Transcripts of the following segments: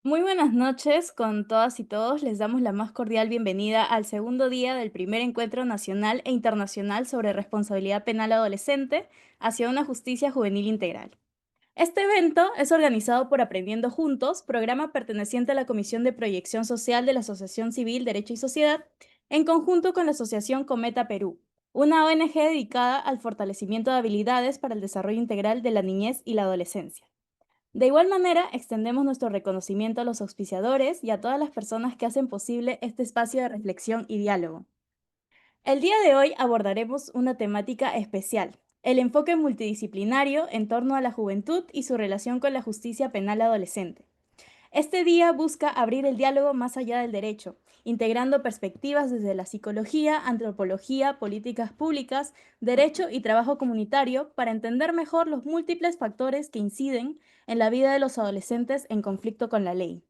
Muy buenas noches con todas y todos. Les damos la más cordial bienvenida al segundo día del primer encuentro nacional e internacional sobre responsabilidad penal adolescente hacia una justicia juvenil integral. Este evento es organizado por Aprendiendo Juntos, programa perteneciente a la Comisión de Proyección Social de la Asociación Civil Derecho y Sociedad, en conjunto con la Asociación Cometa Perú, una ONG dedicada al fortalecimiento de habilidades para el desarrollo integral de la niñez y la adolescencia. De igual manera, extendemos nuestro reconocimiento a los auspiciadores y a todas las personas que hacen posible este espacio de reflexión y diálogo. El día de hoy abordaremos una temática especial, el enfoque multidisciplinario en torno a la juventud y su relación con la justicia penal adolescente. Este día busca abrir el diálogo más allá del derecho, integrando perspectivas desde la psicología, antropología, políticas públicas, derecho y trabajo comunitario para entender mejor los múltiples factores que inciden en la vida de los adolescentes en conflicto con la ley.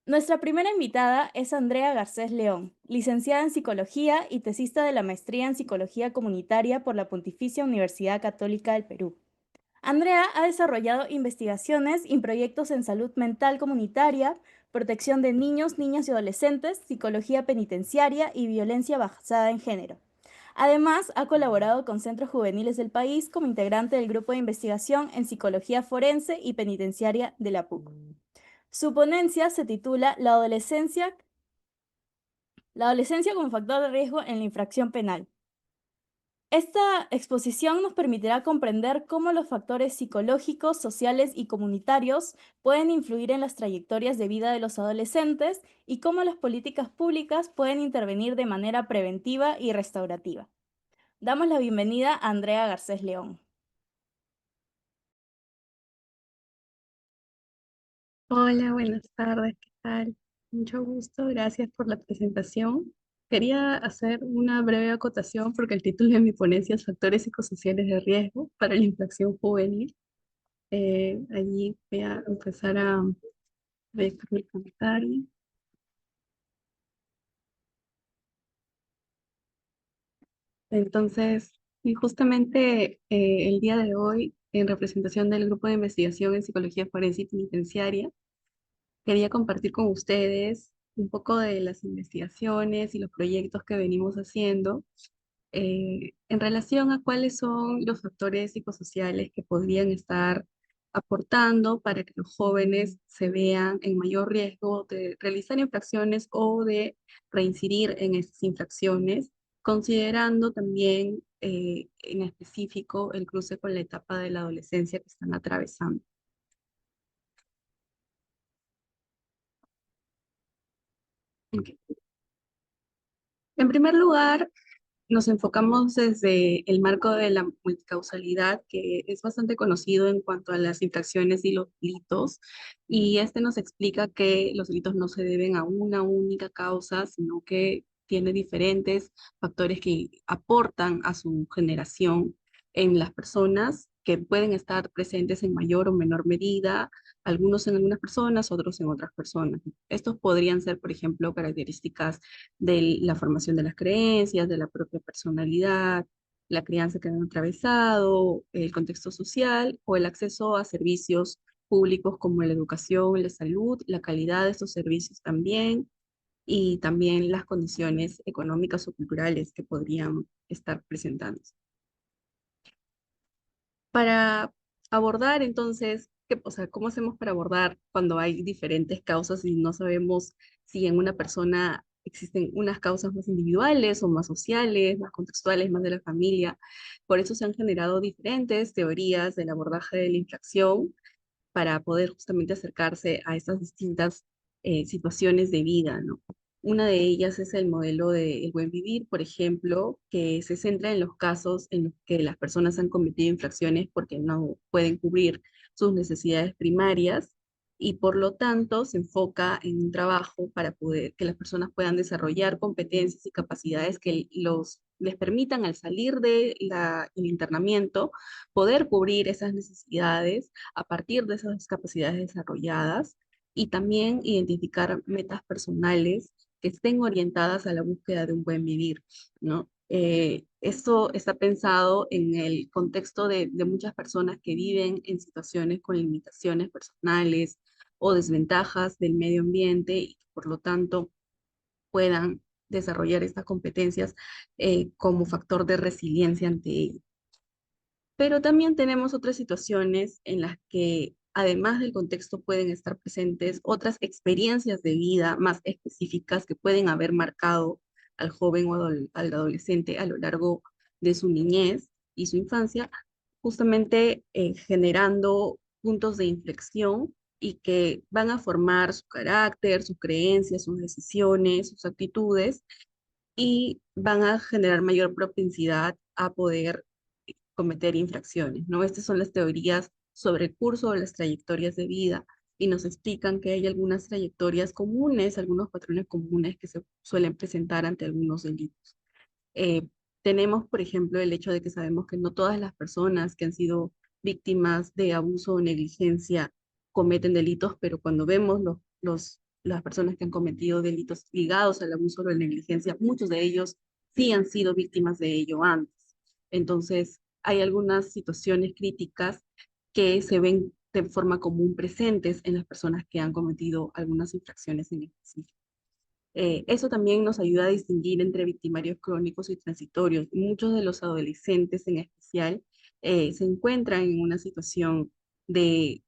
Nuestra primera invitada es Andrea Garcés León, licenciada en Psicología y tesista de la Maestría en Psicología Comunitaria por la Pontificia Universidad Católica del Perú. Andrea ha desarrollado investigaciones y proyectos en salud mental comunitaria, protección de niños, niñas y adolescentes, psicología penitenciaria y violencia basada en género. Además, ha colaborado con centros juveniles del país como integrante del grupo de investigación en psicología forense y penitenciaria de la PUC. Su ponencia se titula La adolescencia como factor de riesgo en la infracción penal. Esta exposición nos permitirá comprender cómo los factores psicológicos, sociales y comunitarios pueden influir en las trayectorias de vida de los adolescentes y cómo las políticas públicas pueden intervenir de manera preventiva y restaurativa. Damos la bienvenida a Andrea Garcés León. Hola, buenas tardes, ¿qué tal? Mucho gusto, gracias por la presentación. Quería hacer una breve acotación porque el título de mi ponencia es Factores psicosociales de riesgo para la infracción juvenil. Allí voy a empezar a ver mi comentario. Entonces, y justamente el día de hoy, en representación del Grupo de Investigación en Psicología Forense y Penitenciaria, quería compartir con ustedes un poco de las investigaciones y los proyectos que venimos haciendo en relación a cuáles son los factores psicosociales que podrían estar aportando para que los jóvenes se vean en mayor riesgo de realizar infracciones o de reincidir en esas infracciones, considerando también en específico el cruce con la etapa de la adolescencia que están atravesando. Ok. En primer lugar, nos enfocamos desde el marco de la multicausalidad, que es bastante conocido en cuanto a las infracciones y los delitos, y este nos explica que los delitos no se deben a una única causa, sino que tiene diferentes factores que aportan a su generación en las personas que pueden estar presentes en mayor o menor medida, algunos en algunas personas, otros en otras personas. Estos podrían ser, por ejemplo, características de la formación de las creencias, de la propia personalidad, la crianza que han atravesado, el contexto social o el acceso a servicios públicos como la educación, la salud, la calidad de estos servicios también, y también las condiciones económicas o culturales que podrían estar presentándose. Para abordar entonces, o sea, ¿cómo hacemos para abordar cuando hay diferentes causas y no sabemos si en una persona existen unas causas más individuales o más sociales, más contextuales, más de la familia? Por eso se han generado diferentes teorías del abordaje de la infracción para poder justamente acercarse a estas distintas situaciones de vida, ¿no? Una de ellas es el modelo del buen vivir, por ejemplo, que se centra en los casos en los que las personas han cometido infracciones porque no pueden cubrir sus necesidades primarias y por lo tanto se enfoca en un trabajo para poder que las personas puedan desarrollar competencias y capacidades que les permitan al salir del internamiento poder cubrir esas necesidades a partir de esas capacidades desarrolladas y también identificar metas personales que estén orientadas a la búsqueda de un buen vivir, ¿no? Esto está pensado en el contexto de muchas personas que viven en situaciones con limitaciones personales o desventajas del medio ambiente y que por lo tanto puedan desarrollar estas competencias como factor de resiliencia ante ello. Pero también tenemos otras situaciones en las que, además del contexto, pueden estar presentes otras experiencias de vida más específicas que pueden haber marcado al joven o al adolescente a lo largo de su niñez y su infancia, justamente generando puntos de inflexión y que van a formar su carácter, sus creencias, sus decisiones, sus actitudes y van a generar mayor propensidad a poder cometer infracciones, ¿no? Estas son las teorías sobre el curso o las trayectorias de vida y nos explican que hay algunas trayectorias comunes, algunos patrones comunes que se suelen presentar ante algunos delitos. Eh, Tenemos, por ejemplo, el hecho de que sabemos que no todas las personas que han sido víctimas de abuso o negligencia cometen delitos, pero cuando vemos las personas que han cometido delitos ligados al abuso o la negligencia, muchos de ellos sí han sido víctimas de ello antes. Entonces, hay algunas situaciones críticas que se ven de forma común presentes en las personas que han cometido algunas infracciones en específico. Eso también nos ayuda a distinguir entre victimarios crónicos y transitorios. Muchos de los adolescentes en especial se encuentran en una situación de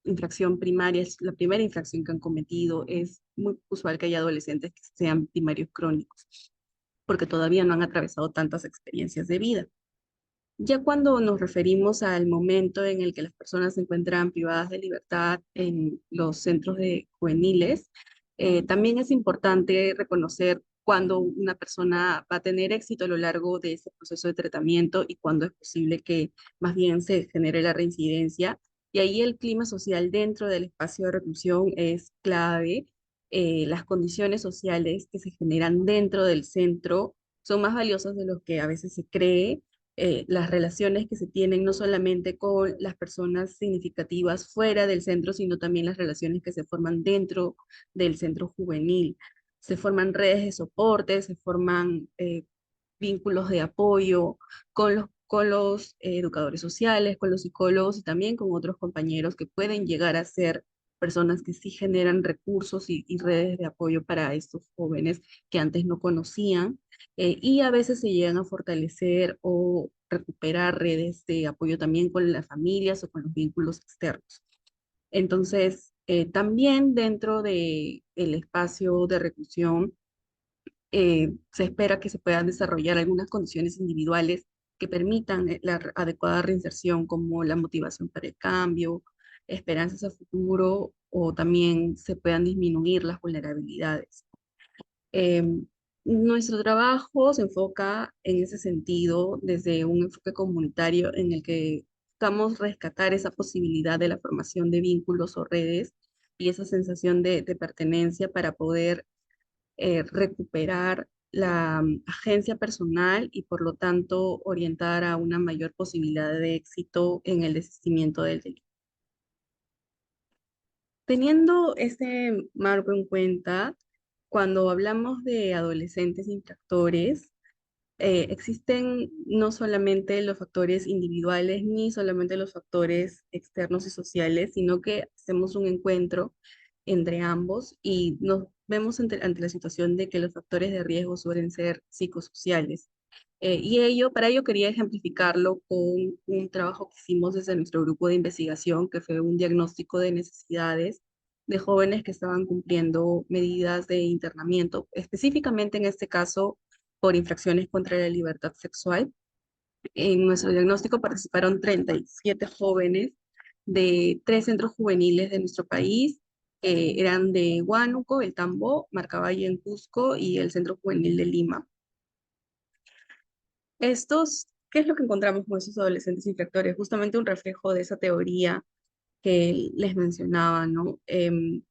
infracción primaria, es la primera infracción que han cometido. Es muy usual que haya adolescentes que sean victimarios crónicos, porque todavía no han atravesado tantas experiencias de vida. Ya cuando nos referimos al momento en el que las personas se encuentran privadas de libertad en los centros de juveniles, también es importante reconocer cuándo una persona va a tener éxito a lo largo de ese proceso de tratamiento y cuándo es posible que más bien se genere la reincidencia. Y ahí el clima social dentro del espacio de reclusión es clave. Las condiciones sociales que se generan dentro del centro son más valiosas de lo que a veces se cree. Las relaciones que se tienen no solamente con las personas significativas fuera del centro, sino también las relaciones que se forman dentro del centro juvenil. Se forman redes de soporte, se forman vínculos de apoyo con los educadores sociales, con los psicólogos y también con otros compañeros que pueden llegar a ser personas que sí generan recursos y redes de apoyo para estos jóvenes que antes no conocían y a veces se llegan a fortalecer o recuperar redes de apoyo también con las familias o con los vínculos externos. Entonces, también dentro del espacio de reclusión, se espera que se puedan desarrollar algunas condiciones individuales que permitan la adecuada reinserción, como la motivación para el cambio, esperanzas a futuro o también se puedan disminuir las vulnerabilidades. Eh, Nuestro trabajo se enfoca en ese sentido desde un enfoque comunitario en el que buscamos rescatar esa posibilidad de la formación de vínculos o redes y esa sensación de pertenencia para poder recuperar la agencia personal y por lo tanto orientar a una mayor posibilidad de éxito en el desistimiento del delito. Teniendo este marco en cuenta, cuando hablamos de adolescentes infractores, existen no solamente los factores individuales ni solamente los factores externos y sociales, sino que hacemos un encuentro entre ambos y nos vemos ante la situación de que los factores de riesgo suelen ser psicosociales. Para ello quería ejemplificarlo con un trabajo que hicimos desde nuestro grupo de investigación, que fue un diagnóstico de necesidades de jóvenes que estaban cumpliendo medidas de internamiento, específicamente en este caso por infracciones contra la libertad sexual. En nuestro diagnóstico participaron 37 jóvenes de 3 centros juveniles de nuestro país, eran de Huánuco, El Tambo, Marcabayo en Cusco y el Centro Juvenil de Lima. ¿Qué es lo que encontramos con esos adolescentes infractores? Justamente un reflejo de esa teoría que les mencionaba, ¿no?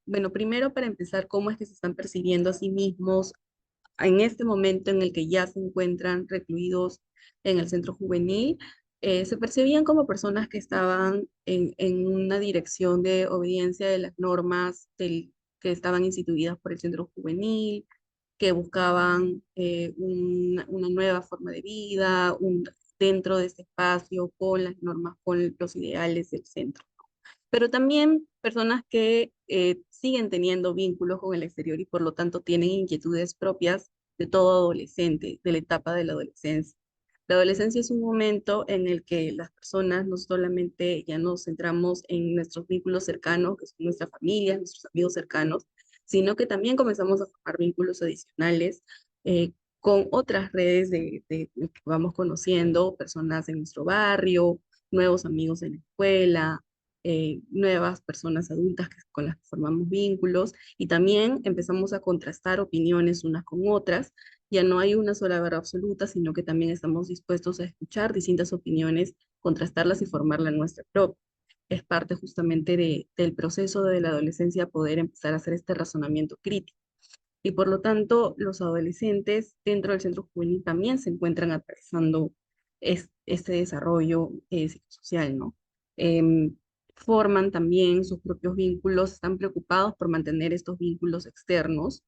Bueno, primero para empezar, ¿cómo es que se están percibiendo a sí mismos en este momento en el que ya se encuentran recluidos en el centro juvenil? Se percibían como personas que estaban en una dirección de obediencia de las normas que estaban instituidas por el centro juvenil, que buscaban una nueva forma de vida, dentro de este espacio, con las normas, con los ideales del centro. Pero también personas que siguen teniendo vínculos con el exterior y por lo tanto tienen inquietudes propias de todo adolescente, de la etapa de la adolescencia. La adolescencia es un momento en el que las personas no solamente ya nos centramos en nuestros vínculos cercanos, que son nuestra familia, nuestros amigos cercanos, sino que también comenzamos a formar vínculos adicionales con otras redes que vamos conociendo, personas en nuestro barrio, nuevos amigos en la escuela, nuevas personas adultas con las que formamos vínculos y también empezamos a contrastar opiniones unas con otras. Ya no hay una sola verdad absoluta, sino que también estamos dispuestos a escuchar distintas opiniones, contrastarlas y formar la nuestra propia. Es parte justamente del proceso de la adolescencia poder empezar a hacer este razonamiento crítico. Y por lo tanto, los adolescentes dentro del centro juvenil también se encuentran atravesando este desarrollo psicosocial, ¿no? Em, Forman también sus propios vínculos, están preocupados por mantener estos vínculos externos,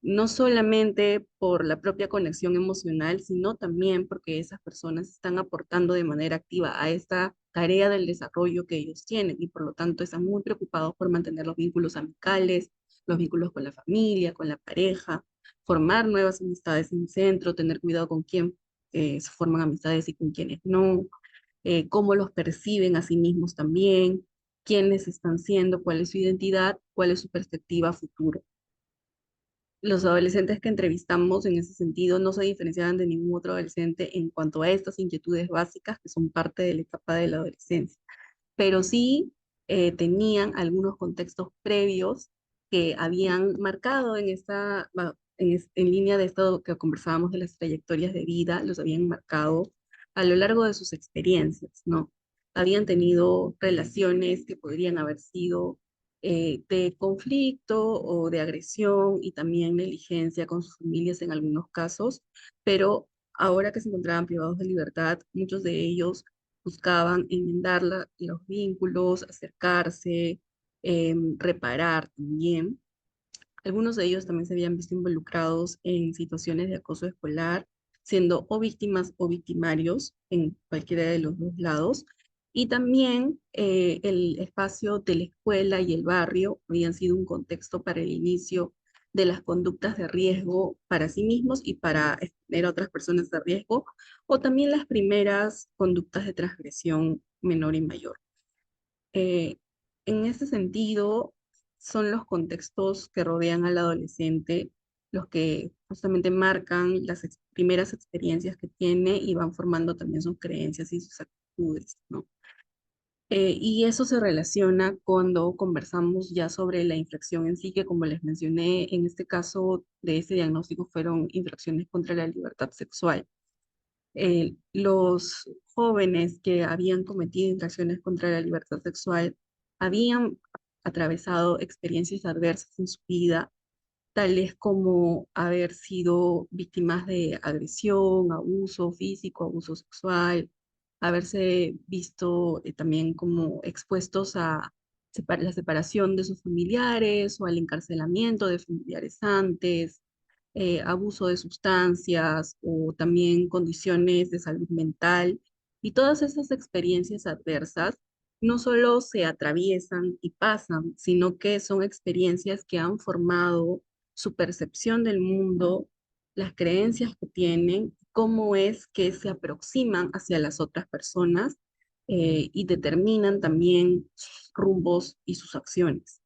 no solamente por la propia conexión emocional, sino también porque esas personas están aportando de manera activa a esta tarea del desarrollo que ellos tienen y por lo tanto están muy preocupados por mantener los vínculos amicales, los vínculos con la familia, con la pareja, formar nuevas amistades en el centro, tener cuidado con quién se forman amistades y con quiénes no, cómo los perciben a sí mismos también, quiénes están siendo, cuál es su identidad, cuál es su perspectiva futuro. Los adolescentes que entrevistamos en ese sentido no se diferenciaban de ningún otro adolescente en cuanto a estas inquietudes básicas que son parte de la etapa de la adolescencia, pero sí tenían algunos contextos previos que habían marcado en línea de esto que conversábamos de las trayectorias de vida, los habían marcado a lo largo de sus experiencias, ¿no? Habían tenido relaciones que podrían haber sido de conflicto o de agresión y también negligencia con sus familias en algunos casos, pero ahora que se encontraban privados de libertad, muchos de ellos buscaban enmendar los vínculos, acercarse, reparar también. Algunos de ellos también se habían visto involucrados en situaciones de acoso escolar, siendo o víctimas o victimarios en cualquiera de los dos lados. Y también el espacio de la escuela y el barrio habían sido un contexto para el inicio de las conductas de riesgo para sí mismos y para exponer a otras personas de riesgo, o también las primeras conductas de transgresión menor y mayor. Eh, en ese sentido, son los contextos que rodean al adolescente los que justamente marcan las primeras experiencias que tiene y van formando también sus creencias y sus actitudes, ¿no? Y eso se relaciona cuando conversamos ya sobre la infracción en sí, que como les mencioné, en este caso de ese diagnóstico fueron infracciones contra la libertad sexual. Los jóvenes que habían cometido infracciones contra la libertad sexual habían atravesado experiencias adversas en su vida, tales como haber sido víctimas de agresión, abuso físico, abuso sexual, haberse visto también como expuestos a la separación de sus familiares o al encarcelamiento de familiares antes, abuso de sustancias o también condiciones de salud mental. Y todas esas experiencias adversas no solo se atraviesan y pasan, sino que son experiencias que han formado su percepción del mundo, las creencias que tienen, cómo es que se aproximan hacia las otras personas y determinan también sus rumbos y sus acciones.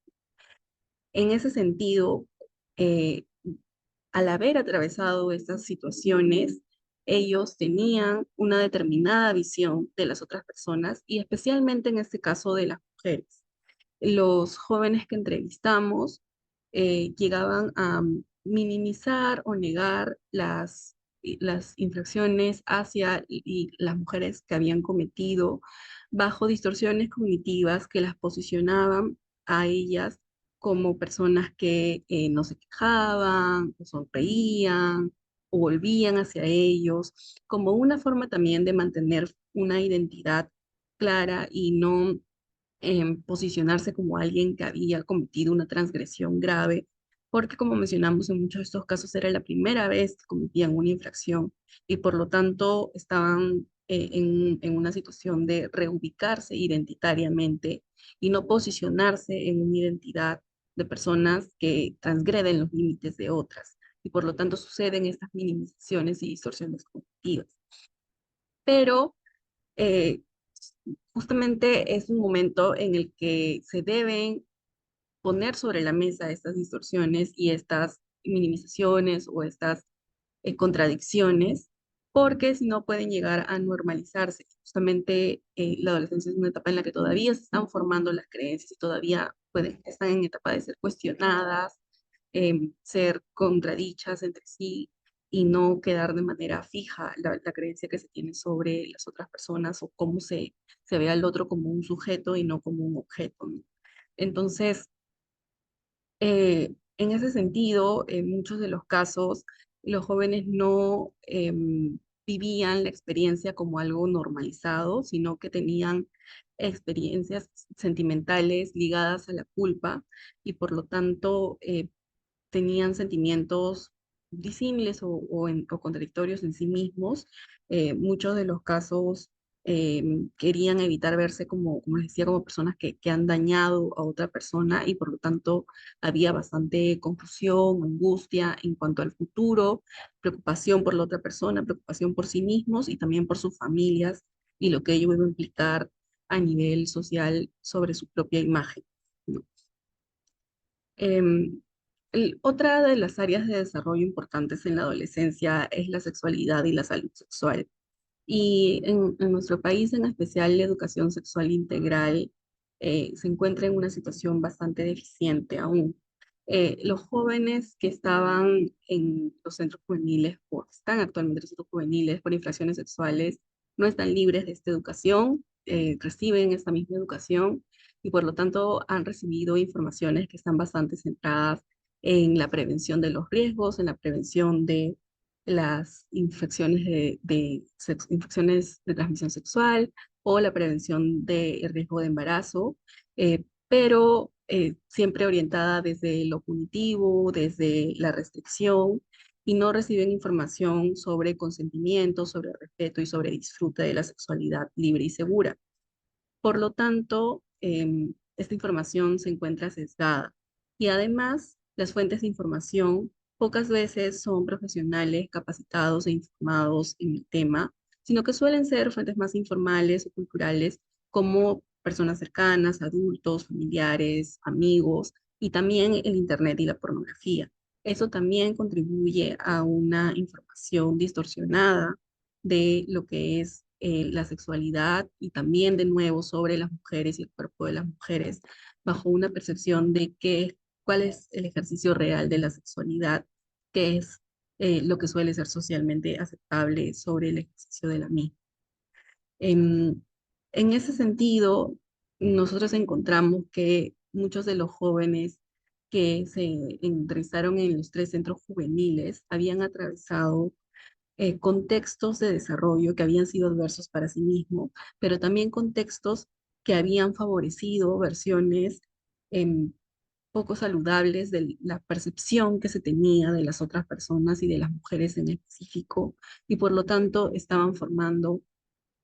En ese sentido, eh, al haber atravesado estas situaciones, ellos tenían una determinada visión de las otras personas y especialmente en este caso de las mujeres. Los jóvenes que entrevistamos llegaban a minimizar o negar las infracciones hacia y las mujeres que habían cometido bajo distorsiones cognitivas que las posicionaban a ellas como personas que no se quejaban, o sonreían, o volvían hacia ellos, como una forma también de mantener una identidad clara y no posicionarse como alguien que había cometido una transgresión grave, porque como mencionamos en muchos de estos casos era la primera vez que cometían una infracción y por lo tanto estaban en una situación de reubicarse identitariamente y no posicionarse en una identidad de personas que transgreden los límites de otras. Y por lo tanto suceden estas minimizaciones y distorsiones cognitivas. Pero eh, justamente es un momento en el que se deben poner sobre la mesa estas distorsiones y estas minimizaciones o estas contradicciones, porque si no pueden llegar a normalizarse. Justamente la adolescencia es una etapa en la que todavía se están formando las creencias y todavía están en etapa de ser cuestionadas, ser contradichas entre sí y no quedar de manera fija la creencia que se tiene sobre las otras personas o cómo se ve al otro como un sujeto y no como un objeto, ¿no? Entonces, en ese sentido, en muchos de los casos, los jóvenes no vivían la experiencia como algo normalizado, sino que tenían experiencias sentimentales ligadas a la culpa y por lo tanto tenían sentimientos disímiles o contradictorios en sí mismos. Muchos de los casos querían evitar verse como les decía, como personas que han dañado a otra persona y por lo tanto había bastante confusión, angustia en cuanto al futuro, preocupación por la otra persona, preocupación por sí mismos y también por sus familias y lo que ello iba a implicar a nivel social sobre su propia imagen, ¿no? Em, Otra de las áreas de desarrollo importantes en la adolescencia es la sexualidad y la salud sexual. Y en nuestro país, en especial, la educación sexual integral se encuentra en una situación bastante deficiente aún. Los jóvenes que estaban en los centros juveniles, o están actualmente en los centros juveniles por infracciones sexuales, no están libres de esta educación, reciben esta misma educación y por lo tanto han recibido informaciones que están bastante centradas en la prevención de los riesgos, en la prevención de las infecciones infecciones de transmisión sexual o la prevención del riesgo de embarazo, pero siempre orientada desde lo punitivo, desde la restricción, y no reciben información sobre consentimiento, sobre respeto y sobre disfrute de la sexualidad libre y segura. Por lo tanto, esta información se encuentra sesgada. Y además, las fuentes de información pocas veces son profesionales capacitados e informados en el tema, sino que suelen ser fuentes más informales o culturales, como personas cercanas, adultos, familiares, amigos, y también el Internet y la pornografía. Eso también contribuye a una información distorsionada de lo que es la sexualidad y también de nuevo sobre las mujeres y el cuerpo de las mujeres, bajo una percepción de cuál es el ejercicio real de la sexualidad, qué es lo que suele ser socialmente aceptable sobre el ejercicio de la misma. En, en ese sentido, nosotros encontramos que muchos de los jóvenes que se entrevistaron en los tres centros juveniles habían atravesado contextos de desarrollo que habían sido adversos para sí mismo, pero también contextos que habían favorecido versiones em, poco saludables de la percepción que se tenía de las otras personas y de las mujeres en específico, y por lo tanto estaban formando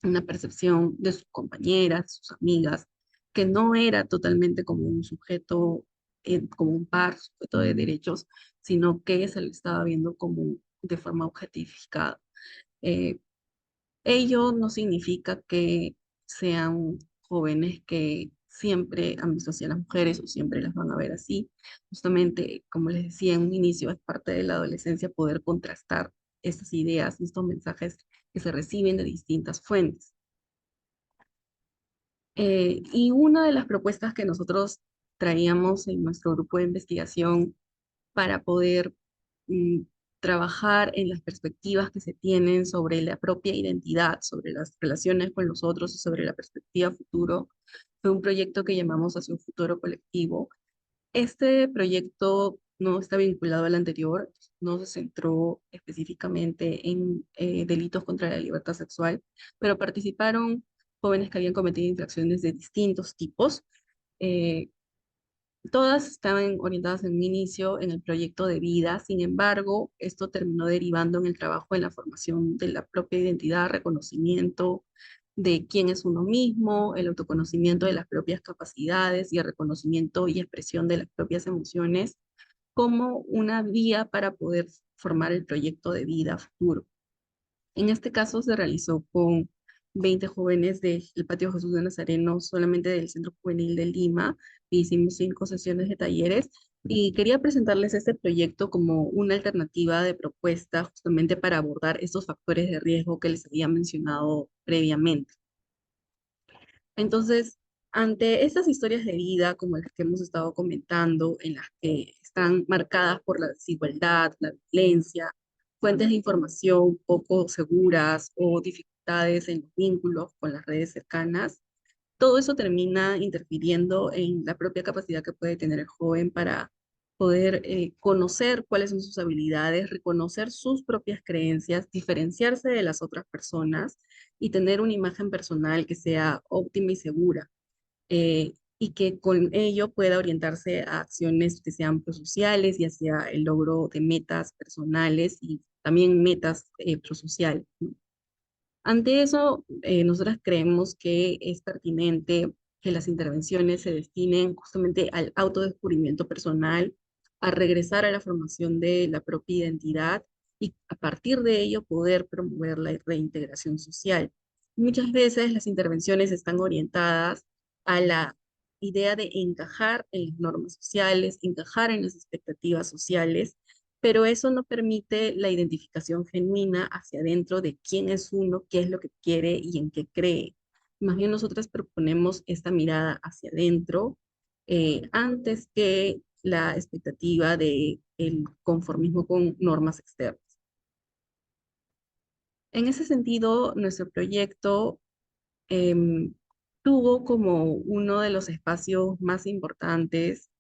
una percepción de sus compañeras, de sus amigas, que no era totalmente como un sujeto, como un par, sujeto de derechos, sino que se le estaba viendo como de forma objetificada. Eh, Ello no significa que sean jóvenes que siempre han visto así a las mujeres o siempre las van a ver así. Justamente, como les decía en un inicio, es parte de la adolescencia poder contrastar estas ideas, estos mensajes que se reciben de distintas fuentes. Y una de las propuestas que nosotros traíamos en nuestro grupo de investigación para poder mm, trabajar en las perspectivas que se tienen sobre la propia identidad, sobre las relaciones con los otros y sobre la perspectiva futuro, fue un proyecto que llamamos Hacia un futuro colectivo. Este proyecto no está vinculado al anterior, no se centró específicamente en delitos contra la libertad sexual, pero participaron jóvenes que habían cometido infracciones de distintos tipos. eh, Todas estaban orientadas en un inicio en el proyecto de vida. Sin embargo, esto terminó derivando en el trabajo en la formación de la propia identidad, reconocimiento de quién es uno mismo, el autoconocimiento de las propias capacidades y el reconocimiento y expresión de las propias emociones como una vía para poder formar el proyecto de vida futuro. En este caso se realizó con 20 jóvenes del Patio Jesús de Nazareno, solamente del Centro Juvenil de Lima. Hicimos 5 sesiones de talleres y quería presentarles este proyecto como una alternativa de propuesta justamente para abordar estos factores de riesgo que les había mencionado previamente. Entonces, ante estas historias de vida, como las que hemos estado comentando, en las que están marcadas por la desigualdad, la violencia, fuentes de información poco seguras o dificultades en los vínculos con las redes cercanas, todo eso termina interfiriendo en la propia capacidad que puede tener el joven para poder conocer cuáles son sus habilidades, reconocer sus propias creencias, diferenciarse de las otras personas y tener una imagen personal que sea óptima y segura, y que con ello pueda orientarse a acciones que sean prosociales y hacia el logro de metas personales y también metas prosociales, ¿no? Ante eso, nosotras creemos que es pertinente que las intervenciones se destinen justamente al autodescubrimiento personal, a regresar a la formación de la propia identidad y a partir de ello poder promover la reintegración social. Muchas veces las intervenciones están orientadas a la idea de encajar en las normas sociales, encajar en las expectativas sociales, pero eso no permite la identificación genuina hacia adentro de quién es uno, qué es lo que quiere y en qué cree. Más bien nosotras proponemos esta mirada hacia adentro antes que la expectativa de el conformismo con normas externas. En ese sentido, nuestro proyecto em, tuvo como uno de los espacios más importantes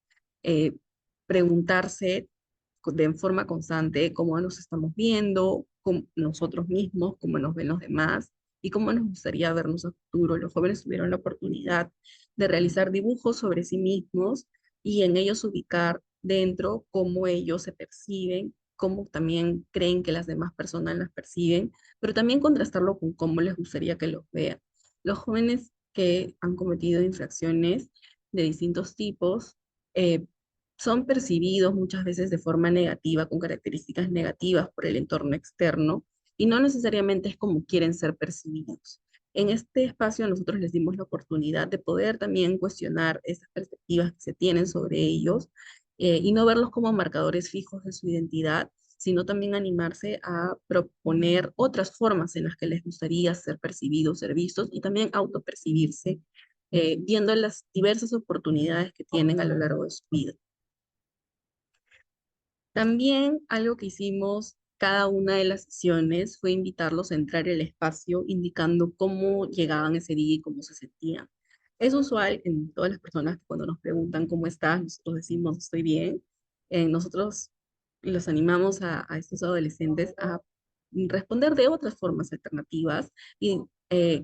eh, preguntarse de forma constante cómo nos estamos viendo, cómo nosotros mismos, cómo nos ven los demás y cómo nos gustaría vernos a futuro. Los jóvenes tuvieron la oportunidad de realizar dibujos sobre sí mismos y en ellos ubicar dentro cómo ellos se perciben, cómo también creen que las demás personas las perciben, pero también contrastarlo con cómo les gustaría que los vean. Los jóvenes que han cometido infracciones de distintos tipos eh, son percibidos muchas veces de forma negativa, con características negativas por el entorno externo, y no necesariamente es como quieren ser percibidos. En este espacio nosotros les dimos la oportunidad de poder también cuestionar esas perspectivas que se tienen sobre ellos y no verlos como marcadores fijos de su identidad, sino también animarse a proponer otras formas en las que les gustaría ser percibidos, ser vistos y también autopercibirse, viendo las diversas oportunidades que tienen a lo largo de su vida. También algo que hicimos cada una de las sesiones fue invitarlos a entrar al espacio indicando cómo llegaban ese día y cómo se sentían. Es usual en todas las personas que cuando nos preguntan cómo estás, nosotros decimos estoy bien. Nosotros los animamos a estos adolescentes a responder de otras formas alternativas y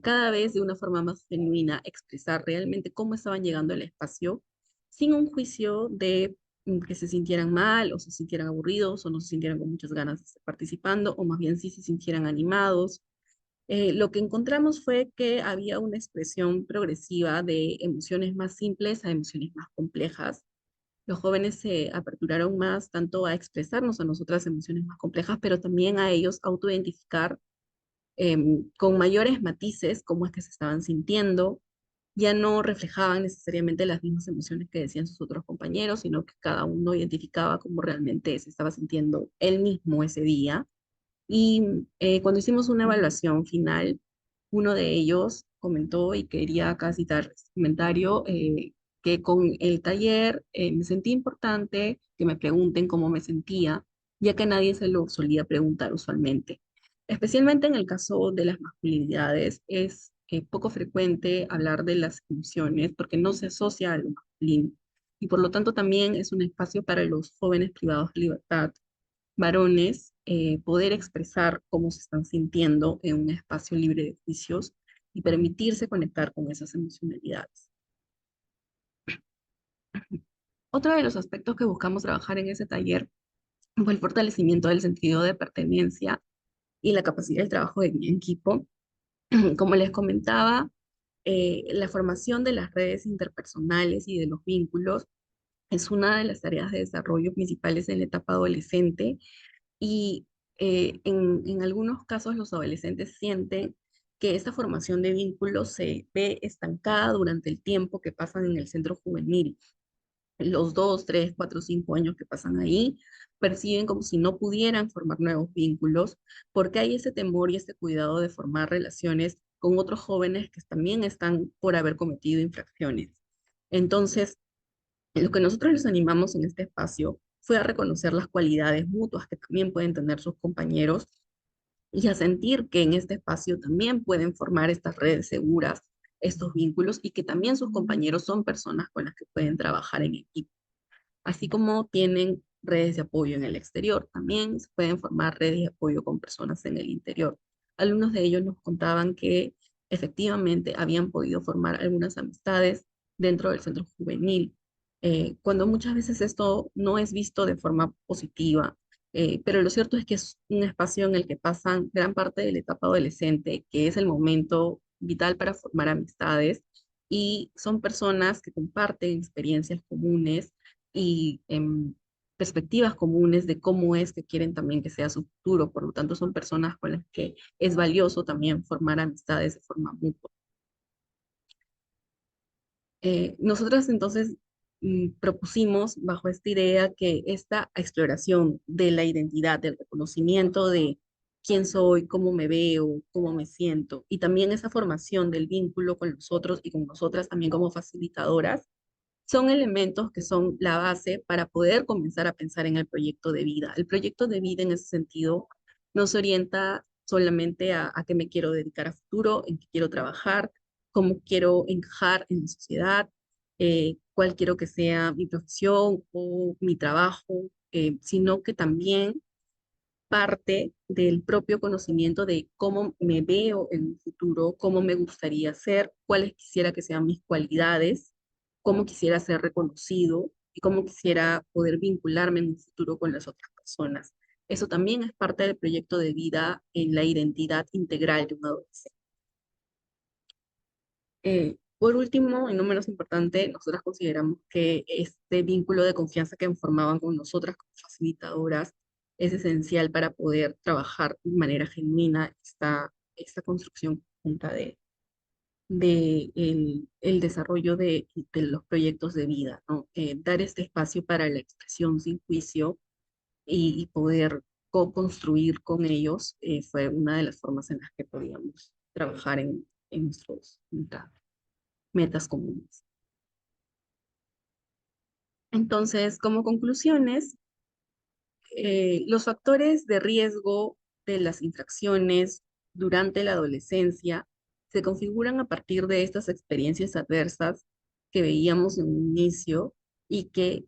cada vez de una forma más genuina expresar realmente cómo estaban llegando al espacio sin un juicio de que se sintieran mal o se sintieran aburridos o no se sintieran con muchas ganas de estar participando o más bien sí se sintieran animados. Lo que encontramos fue que había una expresión progresiva de emociones más simples a emociones más complejas. Los jóvenes se aperturaron más tanto a expresarnos a nosotras emociones más complejas, pero también a ellos autoidentificar con mayores matices cómo es que se estaban sintiendo. Ya no reflejaban necesariamente las mismas emociones que decían sus otros compañeros, sino que cada uno identificaba cómo realmente se estaba sintiendo él mismo ese día. Y cuando hicimos una evaluación final, uno de ellos comentó, y quería acá citar este comentario, que con el taller me sentí importante que me pregunten cómo me sentía, ya que nadie se lo solía preguntar usualmente. Especialmente en el caso de las masculinidades, es poco frecuente hablar de las emociones porque no se asocia a lo masculino. Y por lo tanto también es un espacio para los jóvenes privados de libertad varones poder expresar cómo se están sintiendo en un espacio libre de juicios y permitirse conectar con esas emocionalidades. Otro de los aspectos que buscamos trabajar en ese taller fue el fortalecimiento del sentido de pertenencia y la capacidad del trabajo en equipo. Como les comentaba, la formación de las redes interpersonales y de los vínculos es una de las tareas de desarrollo principales en la etapa adolescente y en algunos casos los adolescentes sienten que esta formación de vínculos se ve estancada durante el tiempo que pasan en el centro juvenil. Los 2, 3, 4, 5 años que pasan ahí, perciben como si no pudieran formar nuevos vínculos, porque hay ese temor y ese cuidado de formar relaciones con otros jóvenes que también están por haber cometido infracciones. Entonces, lo que nosotros les animamos en este espacio fue a reconocer las cualidades mutuas que también pueden tener sus compañeros y a sentir que en este espacio también pueden formar estas redes seguras, estos vínculos y que también sus compañeros son personas con las que pueden trabajar en equipo. Así como tienen redes de apoyo en el exterior, también se pueden formar redes de apoyo con personas en el interior. Algunos de ellos nos contaban que efectivamente habían podido formar algunas amistades dentro del centro juvenil, cuando muchas veces esto no es visto de forma positiva, pero lo cierto es que es un espacio en el que pasan gran parte de la etapa adolescente, que es el momento vital para formar amistades, y son personas que comparten experiencias comunes y perspectivas comunes de cómo es que quieren también que sea su futuro. Por lo tanto, son personas con las que es valioso también formar amistades de forma mutua. Nosotras entonces propusimos bajo esta idea que esta exploración de la identidad, del reconocimiento de quién soy, cómo me veo, cómo me siento, y también esa formación del vínculo con los otros y con nosotras también como facilitadoras, son elementos que son la base para poder comenzar a pensar en el proyecto de vida. El proyecto de vida en ese sentido no se orienta solamente a qué me quiero dedicar a futuro, en qué quiero trabajar, cómo quiero encajar en la sociedad, cuál quiero que sea mi profesión o mi trabajo, sino que también parte del propio conocimiento de cómo me veo en un futuro, cómo me gustaría ser, cuáles quisiera que sean mis cualidades, cómo quisiera ser reconocido y cómo quisiera poder vincularme en un futuro con las otras personas. Eso también es parte del proyecto de vida en la identidad integral de un adolescente. Por último, y no menos importante, nosotras consideramos que este vínculo de confianza que formaban con nosotras como facilitadoras es esencial para poder trabajar de manera genuina esta construcción conjunta de el desarrollo de los proyectos de vida, ¿no? Dar este espacio para la expresión sin juicio y poder co-construir con ellos fue una de las formas en las que podíamos trabajar en nuestras metas comunes. Entonces, como conclusiones, los factores de riesgo de las infracciones durante la adolescencia se configuran a partir de estas experiencias adversas que veíamos en un inicio y que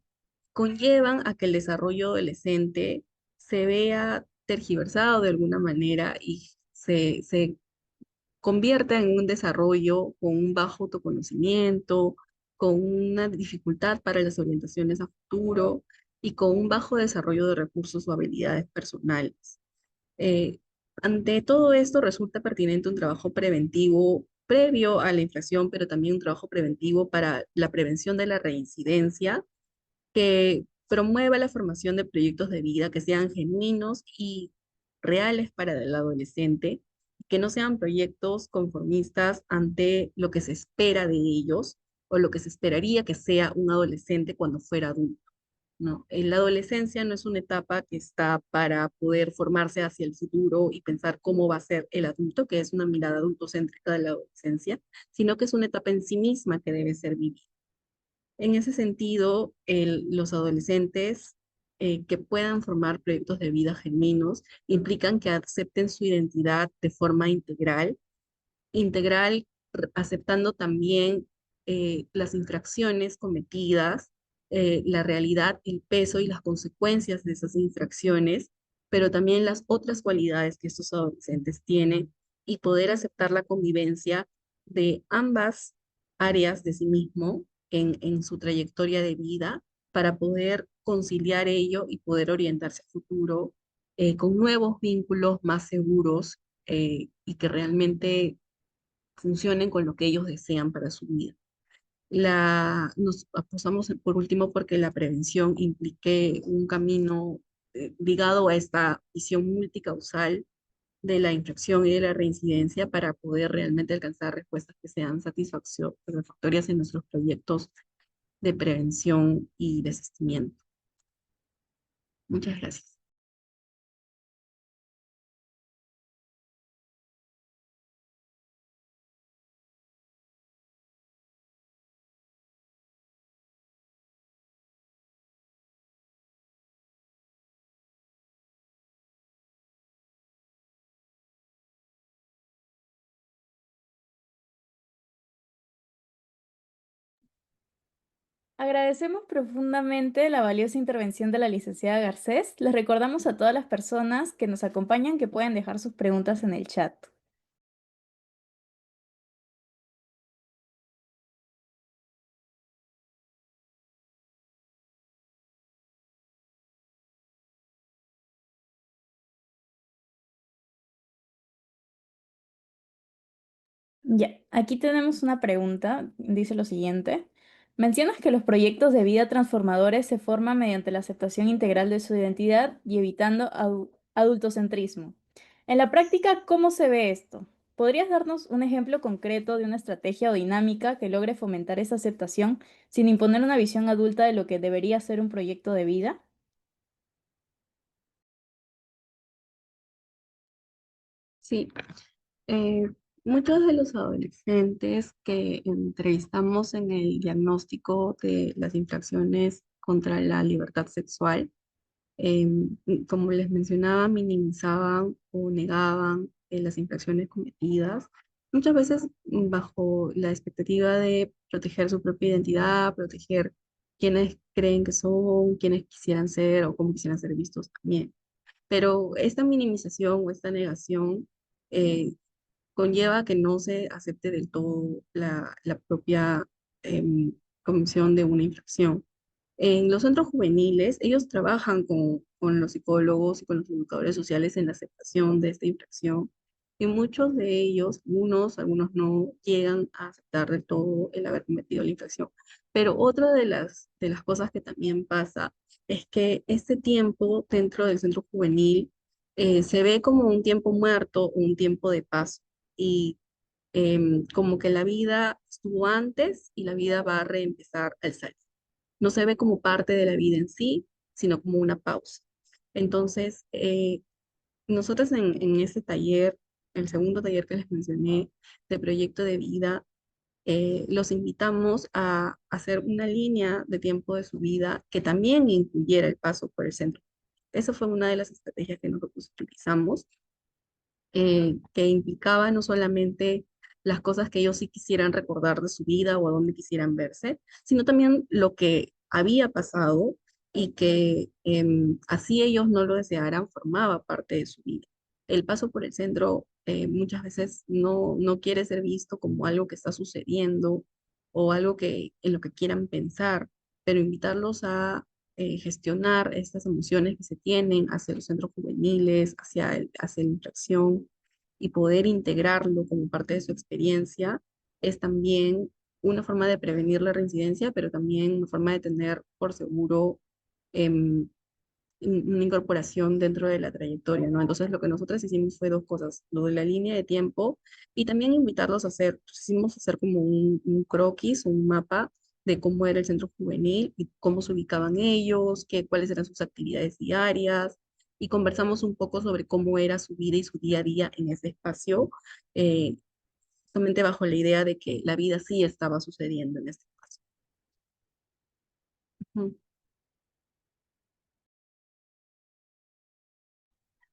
conllevan a que el desarrollo adolescente se vea tergiversado de alguna manera y se convierta en un desarrollo con un bajo autoconocimiento, con una dificultad para las orientaciones a futuro y con un bajo desarrollo de recursos o habilidades personales. Eh, Ante todo esto, resulta pertinente un trabajo preventivo previo a la inflación, pero también un trabajo preventivo para la prevención de la reincidencia, que promueva la formación de proyectos de vida que sean genuinos y reales para el adolescente, que no sean proyectos conformistas ante lo que se espera de ellos o lo que se esperaría que sea un adolescente cuando fuera adulto. ¿No? La adolescencia no es una etapa que está para poder formarse hacia el futuro y pensar cómo va a ser el adulto, que es una mirada adultocéntrica de la adolescencia, sino que es una etapa en sí misma que debe ser vivida. En ese sentido, los adolescentes que puedan formar proyectos de vida genuinos implican que acepten su identidad de forma integral, aceptando también las infracciones cometidas, la realidad, el peso y las consecuencias de esas infracciones, pero también las otras cualidades que estos adolescentes tienen y poder aceptar la convivencia de ambas áreas de sí mismo en su trayectoria de vida para poder conciliar ello y poder orientarse a futuro con nuevos vínculos más seguros y que realmente funcionen con lo que ellos desean para su vida. Nos apostamos por último porque la prevención implique un camino ligado a esta visión multicausal de la infracción y de la reincidencia para poder realmente alcanzar respuestas que sean satisfactorias en nuestros proyectos de prevención y desistimiento. Muchas gracias. Agradecemos profundamente la valiosa intervención de la licenciada Garcés. Les recordamos a todas las personas que nos acompañan que pueden dejar sus preguntas en el chat. Ya, aquí tenemos una pregunta. Dice lo siguiente. Mencionas que los proyectos de vida transformadores se forman mediante la aceptación integral de su identidad y evitando adultocentrismo. En la práctica, ¿cómo se ve esto? ¿Podrías darnos un ejemplo concreto de una estrategia o dinámica que logre fomentar esa aceptación sin imponer una visión adulta de lo que debería ser un proyecto de vida? Sí, eh, muchos de los adolescentes que entrevistamos en el diagnóstico de las infracciones contra la libertad sexual, como les mencionaba, minimizaban o negaban las infracciones cometidas, muchas veces bajo la expectativa de proteger su propia identidad, proteger quienes creen que son, quienes quisieran ser o cómo quisieran ser vistos también. Pero esta minimización o esta negación eh, conlleva que no se acepte del todo la propia comisión de una infracción. En los centros juveniles, ellos trabajan con los psicólogos y con los educadores sociales en la aceptación de esta infracción. Y muchos de ellos, algunos no, llegan a aceptar del todo el haber cometido la infracción. Pero otra de las cosas que también pasa es que este tiempo dentro del centro juvenil se ve como un tiempo muerto o un tiempo de paso. Y como que la vida estuvo antes y la vida va a reempezar al salir. No se ve como parte de la vida en sí, sino como una pausa. Entonces, nosotros en ese taller, el segundo taller que les mencioné de proyecto de vida, los invitamos a hacer una línea de tiempo de su vida que también incluyera el paso por el centro. Esa fue una de las estrategias que nosotros utilizamos que implicaba no solamente las cosas que ellos sí quisieran recordar de su vida o a dónde quisieran verse, sino también lo que había pasado y que así ellos no lo desearan, formaba parte de su vida. El paso por el centro muchas veces no quiere ser visto como algo que está sucediendo o algo en lo que quieran pensar, pero invitarlos a gestionar estas emociones que se tienen hacia los centros juveniles, hacia la infracción y poder integrarlo como parte de su experiencia, es también una forma de prevenir la reincidencia, pero también una forma de tener por seguro em, una incorporación dentro de la trayectoria, ¿no? Entonces lo que nosotros hicimos fue dos cosas, lo de la línea de tiempo y también invitarlos a hacer, pues, hicimos hacer como un croquis, un mapa de cómo era el centro juvenil y cómo se ubicaban ellos, cuáles eran sus actividades diarias y conversamos un poco sobre cómo era su vida y su día a día en ese espacio, eh, justamente bajo la idea de que la vida sí estaba sucediendo en este espacio. Ujú.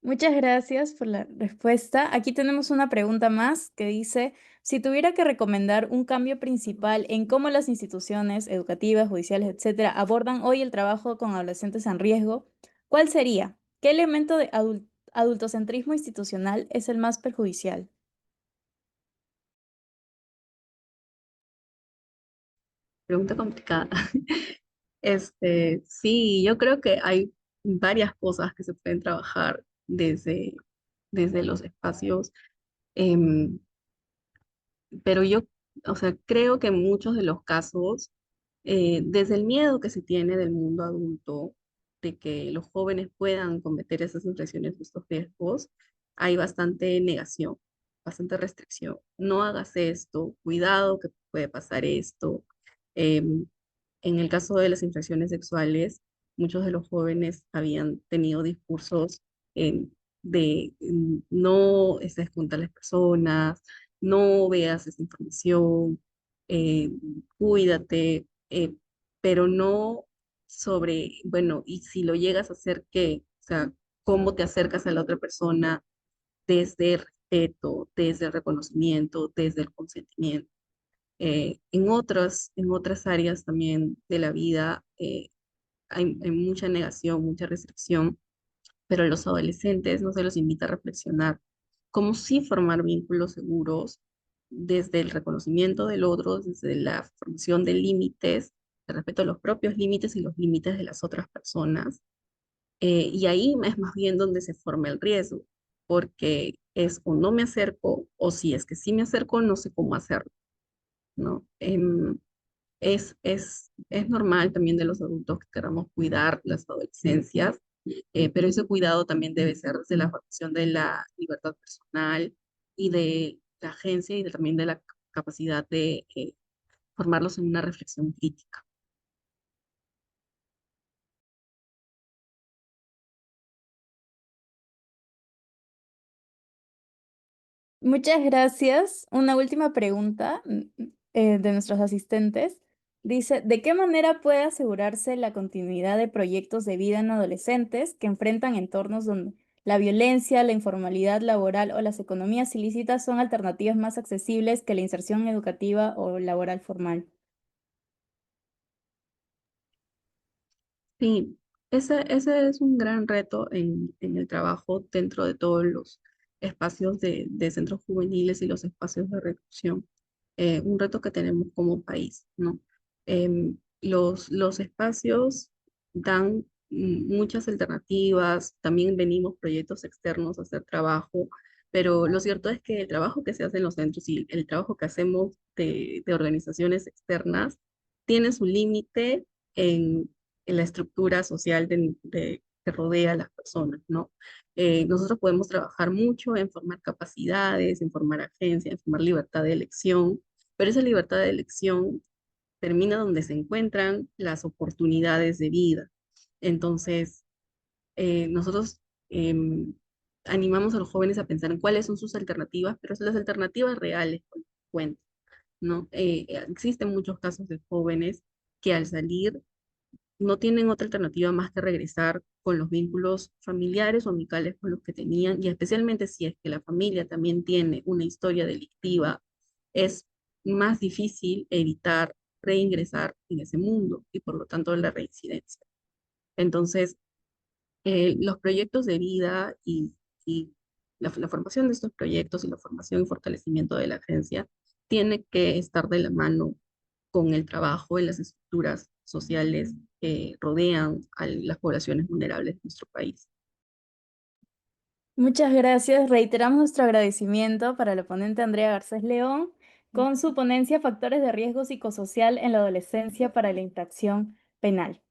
Muchas gracias por la respuesta. Aquí tenemos una pregunta más que dice, si tuviera que recomendar un cambio principal en cómo las instituciones educativas, judiciales, etcétera, abordan hoy el trabajo con adolescentes en riesgo, ¿cuál sería? ¿Qué elemento de adultocentrismo institucional es el más perjudicial? Pregunta complicada. Sí, yo creo que hay varias cosas que se pueden trabajar desde los espacios, em, pero yo, o sea, creo que en muchos de los casos, desde el miedo que se tiene del mundo adulto, de que los jóvenes puedan cometer esas infracciones, estos riesgos, hay bastante negación, bastante restricción. No hagas esto, cuidado que puede pasar esto. Em, en el caso de las infracciones sexuales, muchos de los jóvenes habían tenido discursos no estés con tales personas, no veas esa información, eh, cuídate, pero no sobre, bueno, y si lo llegas a hacer, ¿qué? O sea, cómo te acercas a la otra persona desde el respeto, desde el reconocimiento, desde el consentimiento. En otras áreas también de la vida hay mucha negación, mucha restricción, pero a los adolescentes no se los invita a reflexionar cómo sí formar vínculos seguros desde el reconocimiento del otro, desde la formación de límites, de respeto a los propios límites y los límites de las otras personas. Y ahí es más bien donde se forma el riesgo, porque es o no me acerco, o si es que sí me acerco, no sé cómo hacerlo, ¿no? Es normal también de los adultos que queramos cuidar las adolescencias, pero ese cuidado también debe ser desde la formación de la libertad personal y de la agencia y también de la capacidad de formarlos en una reflexión crítica. Muchas gracias. Una última pregunta de nuestros asistentes. Dice, ¿de qué manera puede asegurarse la continuidad de proyectos de vida en adolescentes que enfrentan entornos donde la violencia, la informalidad laboral o las economías ilícitas son alternativas más accesibles que la inserción educativa o laboral formal? Sí, ese es un gran reto en el trabajo dentro de todos los espacios de centros juveniles y los espacios de reclusión. Un reto que tenemos como país, ¿no? Los espacios dan muchas alternativas, también venimos proyectos externos a hacer trabajo, pero lo cierto es que el trabajo que se hace en los centros y el trabajo que hacemos de organizaciones externas tiene su límite en la estructura social que rodea a las personas, ¿no? Nosotros podemos trabajar mucho en formar capacidades, en formar agencias, en formar libertad de elección, pero esa libertad de elección termina donde se encuentran las oportunidades de vida. Entonces, nosotros em, animamos a los jóvenes a pensar en cuáles son sus alternativas, pero son las alternativas reales con las que cuentan, ¿no? Existen muchos casos de jóvenes que al salir no tienen otra alternativa más que regresar con los vínculos familiares o amicales con los que tenían, y especialmente si es que la familia también tiene una historia delictiva, es más difícil evitar reingresar en ese mundo y por lo tanto la reincidencia. Entonces, los proyectos de vida y la formación de estos proyectos y la formación y fortalecimiento de la agencia tiene que estar de la mano con el trabajo en las estructuras sociales que rodean a las poblaciones vulnerables de nuestro país. Muchas gracias. Reiteramos nuestro agradecimiento para la ponente Andrea Garcés León con su ponencia Factores de riesgo psicosocial en la adolescencia para la infracción penal.